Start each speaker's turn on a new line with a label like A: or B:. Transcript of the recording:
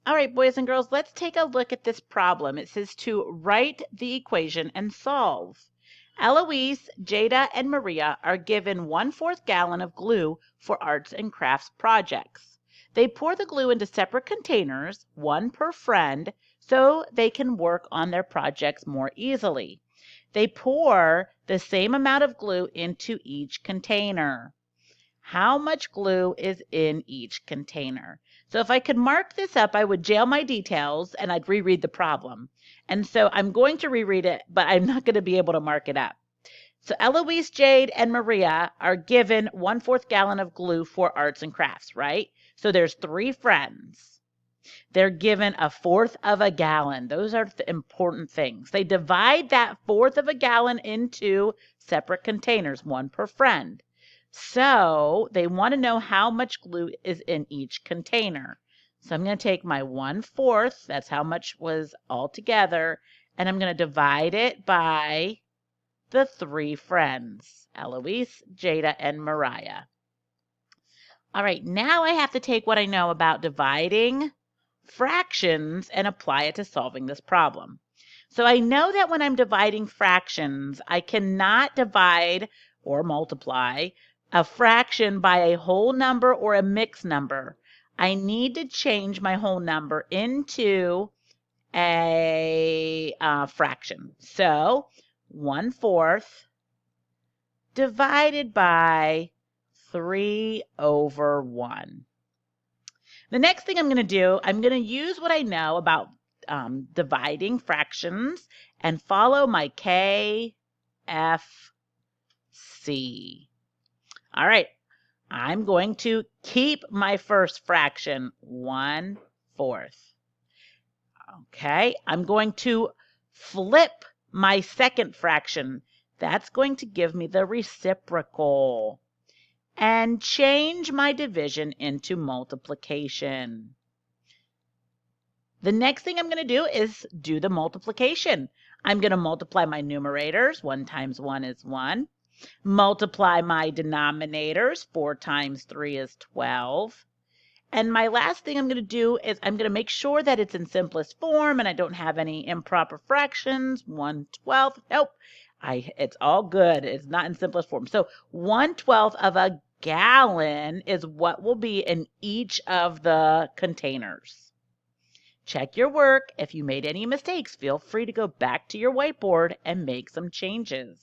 A: All right, boys and girls, let's take a look at this problem. It says to write the equation and solve. Eloise, Jada, and Maria are given 1/4 gallon of glue for arts and crafts projects. They pour the glue into separate containers, one per friend, so they can work on their projects more easily. They pour the same amount of glue into each container. How much glue is in each container? So if I could mark this up, I would jail my details and I'd reread the problem. And so I'm going to reread it, but I'm not going to be able to mark it up. So Eloise, Jade, and Maria are given 1/4 gallon of glue for arts and crafts, right? So there's 3 friends. They're given 1/4 of a gallon. Those are the important things. They divide that 1/4 of a gallon into separate containers, one per friend. So they want to know how much glue is in each container. So I'm going to take my 1/4, that's how much was all together, and I'm going to divide it by the 3 friends, Eloise, Jada, and Mariah. All right, now I have to take what I know about dividing fractions and apply it to solving this problem. So I know that when I'm dividing fractions, I cannot divide or multiply a fraction by a whole number or a mixed number. I need to change my whole number into a fraction. So 1/4 divided by 3/1. The next thing I'm going to do, I'm going to use what I know about dividing fractions and follow my KFC. All right, I'm going to keep my first fraction, 1/4. Okay, I'm going to flip my second fraction. That's going to give me the reciprocal. And change my division into multiplication. The next thing I'm going to do is do the multiplication. I'm going to multiply my numerators. 1 times 1 is 1. Multiply my denominators. 4 times 3 is 12. And my last thing I'm going to do is I'm going to make sure that it's in simplest form and I don't have any improper fractions. 1/12. Nope. It's all good. It's not in simplest form. So 1/12 of a gallon is what will be in each of the containers. Check your work. If you made any mistakes, feel free to go back to your whiteboard and make some changes.